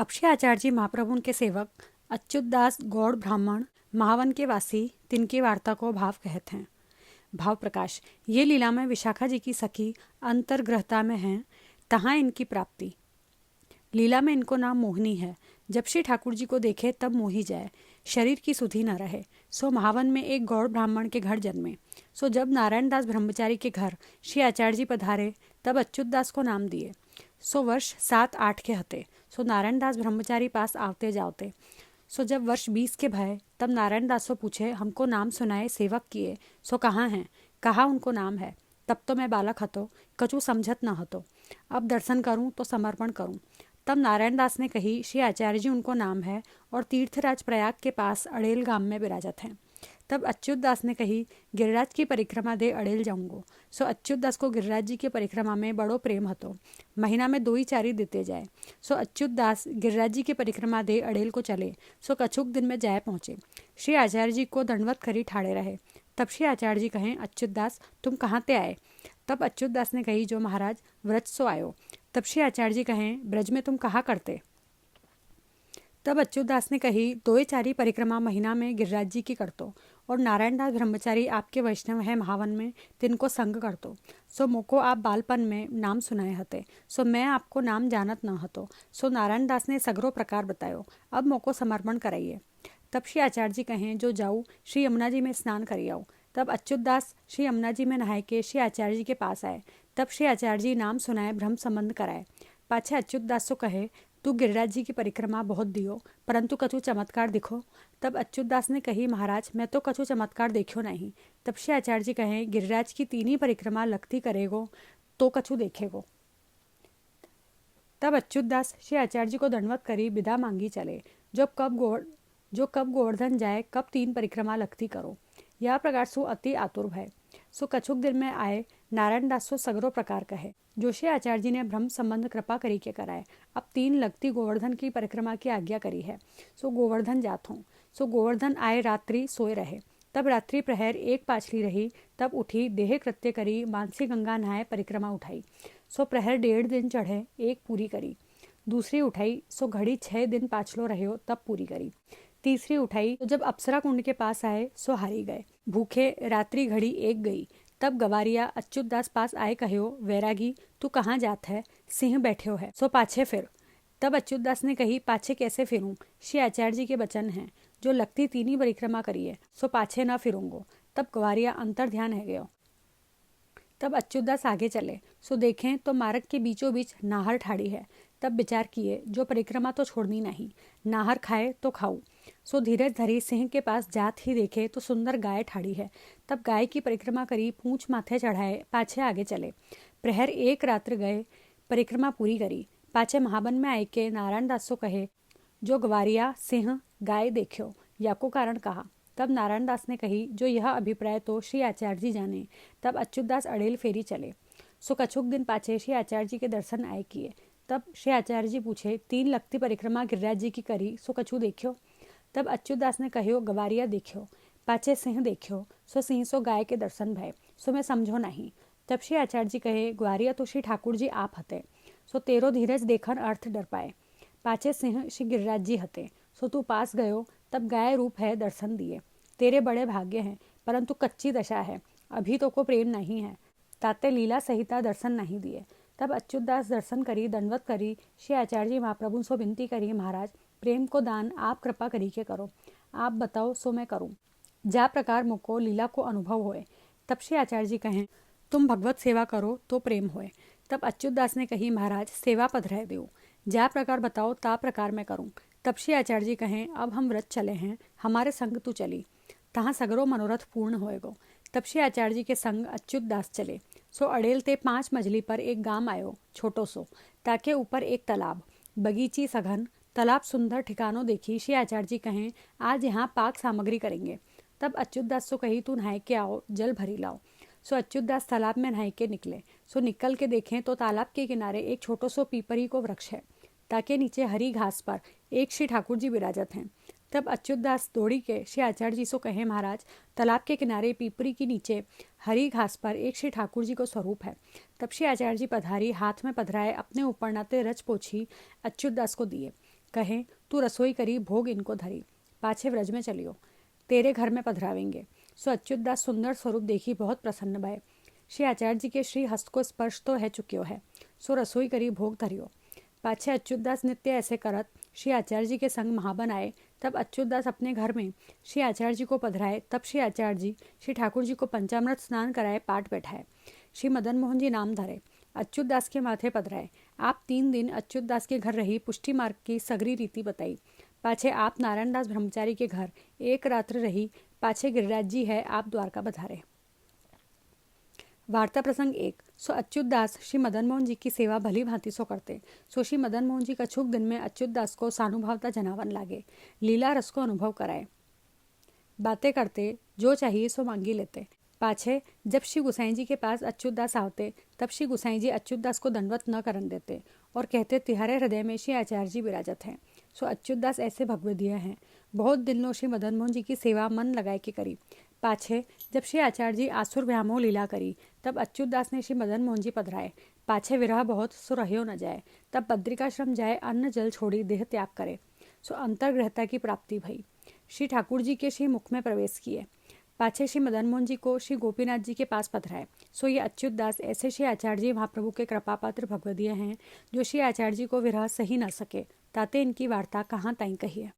अपशे आचार्य जी महाप्रभु के सेवक अच्युतदास गौड़ ब्राह्मण महावन के वासी तिनकी वार्ता को भाव कहते हैं। भाव प्रकाश। ये लीला में विशाखा जी की सखी अंतर्ग्रहता में हैं, तहाँ इनकी प्राप्ति। लीला में इनको नाम मोहिनी है। जब श्री ठाकुर जी को देखे तब मोही जाए, शरीर की सुधि न रहे। सो महावन में एक गौड़ ब्राह्मण के घर जन्मे। सो जब नारायण दास ब्रह्मचारी के घर श्री आचार्य जी पधारे तब अच्युतदास को नाम दिए। सो वर्ष 7-8 के हते। सो नारायण दास ब्रह्मचारी पास आवते जावते। सो जब वर्ष 20 के भय तब नारायण दास से पूछे, हमको नाम सुनाए सेवक किए, सो कहाँ हैं? कहा उनको नाम है। तब तो मैं बालक हतो, कछु समझत न हतो। अब दर्शन करूं तो समर्पण करूं। तब नारायण दास ने कही, श्री आचार्य जी उनको नाम है और तीर्थराज प्रयाग के पास अड़ेल गांव में विराजत हैं। तब अच्युतदास ने कही, गिरिराज की परिक्रमा दे अड़ेल जाऊंगो। सो अच्युतदास को गिरिराज जी की परिक्रमा में बड़ो प्रेम हतो। महीना में 2 ही 4 देते जाए। सो अच्युतदास गिरिराज जी की परिक्रमा दे अड़ेल को चले। सो कछुक दिन में जाए पहुँचे। श्री आचार्य जी को दंडवत करी ठाड़े रहे। तब श्री आचार्य जी कहें, अच्युतदास तुम कहाँ ते आए? तब अच्युतदास ने कही, जो महाराज व्रज सो आयो। तब श्री आचार्य जी कहें, ब्रज में तुम कहाँ करते? तब अच्युतदास ने कही, 2 ही 4 परिक्रमा महीना में गिरिराज जी की करतो और नारायण दास ब्रह्मचारी आपके वैष्णव है महावन में, तिनको संग करतो। सो मोको आप बालपन में नाम सुनाए हते। सो मैं आपको नाम जानत न हतो। सो नारायण दास ने सगरो प्रकार बतायो। अब मोको समर्पण कराइए। तब श्री आचार्य जी कहें, जो जाऊँ श्री यमुना जी में स्नान करी आओ। तब अच्युतदास श्री यमुना जी में नहाए के श्री आचार्य जी के पास आए। तब श्री आचार्य जी नाम सुनाए, ब्रह्म संबंध कराए। पाछे अच्युतदास को कहे, तू गिरिराज जी की परिक्रमा बहुत दियो, परंतु कछु चमत्कार दिखो। तब अच्युतदास ने कही, महाराज मैं तो कछु चमत्कार देखियो नहीं। तब श्री आचार्य जी कहें, गिरिराज की 3 ही परिक्रमा लगती करेगो तो कछु देखेगो। तब अच्युतदास श्री आचार्य जी को दंडवत करी विदा मांगी चले। जो कब गोवर्धन जाए, कब 3 परिक्रमा लगती करो। यह प्रकार सो अति आतुर भय। सो कछुक दिन में आए नारायण दास सो सगरो प्रकार कहे। जो श्री आचार्य जी ने ब्रह्म संबंध कृपा करी के कराए। अब 3 लगती गोवर्धन की परिक्रमा की आज्ञा करी है। सो गोवर्धन जात हों। सो गोवर्धन आए, रात्रि सोए रहे। तब रात्रि प्रहर 1 पाछली रही। तब उठी, देह कृत्य करी, मानसी गंगा नहाए परिक्रमा उठाई। सो प्रहर 1.5 दिन चढ़े, 1 पूरी करी। दूसरी उठाई, सो घड़ी 6 दिन पाछलो रहो, तब पूरी करी। तीसरी उठाई, तो जब अप्सरा कुंड के पास आए सो हारी गए। भूखे रात्रि घड़ी 1 गई। तब गवारिया अच्युतदास पास आए, कहो, वैरागी तू कहाँ जात है? सिंह बैठ्यो है, सो पाछे फिर। तब अच्युतदास ने कही, पाछे कैसे फिरूं? श्री आचार्य जी के वचन हैं, जो लगती 3 ही परिक्रमा करिए, सो पाछे न फिरूंगो। तब गवारिया अंतर ध्यान है गयो। तब अच्युतदास आगे चले। सो देखें तो मार्ग के बीचों बीच नाहर ठाड़ी है। तब विचार किए, जो परिक्रमा तो छोड़नी नहीं, नाहर खाए तो खाऊं। सो धीरज धरी सिंह के पास जात ही देखे तो सुंदर गाय ठाड़ी है। तब गाय की परिक्रमा करी, पूंछ माथे चढ़ाए, पाछे आगे चले। प्रहर 1 रात्र गए, परिक्रमा पूरी करी। पाछे महाबन में आए के नारायण दास को कहे, जो गवारिया सिंह गाय देखो, या को कारण कहा। तब नारायण दास ने कही, जो यह अभिप्राय तो श्री आचार्य जी जाने। तब अच्युतदास अड़ेल फेरी चले। सो कछुक दिन पाछे श्री आचार्य जी के दर्शन आए किए। तब श्री आचार्य जी पूछे, 3 लगती परिक्रमा गिरिराज जी की करी, सो कछु देखियो। तब अच्युतदास ने कहो, गवारिया देखियो। पाछे सिंह देखियो, सो सिंह सो गाय के दर्शन भय, सो मैं समझो नहीं। तब श्री आचार्य जी कहे, ग्वारिया तो श्री ठाकुर जी आप हते, सो तेरो धीरज देखन अर्थ डर पाए। पाछे सिंह श्री गिरिराज जी हते, सो तू पास गयो। तब गाय रूप है, दर्शन दिए। तेरे बड़े भाग्य हैं, परंतु कच्ची दशा है, अभी तो को प्रेम नहीं है, ताते लीला सहिता दर्शन नहीं दिए। तब अच्युतदास दर्शन करी, दंडवत करी, श्री आचार्य जी महाप्रभु सो विनती करी, महाराज प्रेम को दान आप कृपा करी के करो, आप बताओ सो मैं करूं, जा प्रकार मुको लीला को अनुभव होए। तब श्री आचार्य जी कहें, तुम भगवत सेवा करो तो प्रेम होए। तब अच्युतदास ने कही, महाराज सेवा पधराए देव, जा प्रकार बताओ ता प्रकार मैं करूं। तब श्री आचार्य जी कहें, अब हम व्रत चले हैं, हमारे संग तू चली, तहाँ सगरो मनोरथ पूर्ण होएगो। तब श्री आचार्य जी के संग अच्युतदास चले। सो अड़ेल ते 5 मजली पर एक गांव आयो, छोटो सो, ताके ऊपर एक तालाब, बगीची सघन, तालाब सुंदर ठिकानों देखी। श्री आचार्य जी कहें, आज यहाँ पाक सामग्री करेंगे। तब अच्युतदास सो कही, तू नहाय के आओ, जल भरी लाओ। सो अच्युतदास तालाब में नहाय के निकले। सो निकल के देखें तो तालाब के किनारे एक छोटो सो पीपरी को वृक्ष है, ताके नीचे हरी घास पर एक श्री ठाकुर जी विराजत हैं। तब अच्युतदास दौड़ी के श्री आचार्य जी सो कहे, महाराज तालाब के किनारे पीपरी के नीचे हरी घास पर एक श्री ठाकुर जी को स्वरूप है। तब श्री आचार्य जी पधारी, हाथ में पधराए, अपने ऊपर नाते रच पोछी अच्युतदास को दिए। कहें तू रसोई करी भोग इनको धरी, पाछे व्रज में चलियो, तेरे घर में पधरावेंगे। सो अच्युतदास सुंदर स्वरूप देखी बहुत प्रसन्न भय। श्री आचार्य जी के श्री हस्त को स्पर्श तो है चुक्यो है, सो रसोई करी भोग धरियो। पाछे अच्युतदास नित्य ऐसे करत श्री आचार्य जी के संग महाबन आए। तब अच्युतदास अपने घर में श्री आचार्य जी को पधराए। तब श्री आचार्य जी श्री ठाकुर जी को पंचामृत स्नान कराए, पाठ बैठाए। श्री मदन मोहन जी नाम धरे, अच्युतदास के माथे पधराए। आप 3 दिन अच्युतदास के घर रही, पुष्टि मार्ग की सगरी रीति बताई। पाछे आप नारायणदास ब्रह्मचारी के घर एक रात्र रही। पाछे गिरिराज जी है, आप द्वारका बधारे। वार्ता प्रसंग 1। सो अच्युतदास श्री मदन मोहन जी की सेवा भली भांति सो करते। सो श्री मदन मोहन जी कछुक दिन में अच्युतदास को सानुभावता जनावन लागे, लीला रस को अनुभव कराए। बातें करते, जो चाहिए सो मांगी लेते। पाछे जब श्री गुसाई जी के पास अच्युतदास आवते, तब श्री गुसाई जी अच्युतदास को दंडवत न करन देते और कहते, तिहारे हृदय में श्री आचार्य जी विराजत हैं। सो अच्युतदास ऐसे भगवदीय हैं। बहुत दिनों श्री मदन मोहन जी की सेवा मन लगाए के करी। पाछे जब श्री आचार्य जी आसुर व्यामोह लीला करी, तब अच्युतदास ने श्री मदन मोहन जी पधराए। पाछे विरह बहुत सो रह्यो न जाए, तब बद्रिकाश्रम जाए, अन्न जल छोड़ी देह त्याग करे। सो अंतर्ग्रहता की प्राप्ति भई। श्री ठाकुर जी के श्री मुख में प्रवेश किए। पाछे श्री मदन मोहन जी को श्री गोपीनाथ जी के पास पधराए। सो ये अच्युतदास ऐसे श्री आचार्य जी महाप्रभु के कृपापात्र भगवदीय हैं, जो श्री आचार्य जी को विरह सही न सके, ताते इनकी वार्ता कहाँ ताई कही है।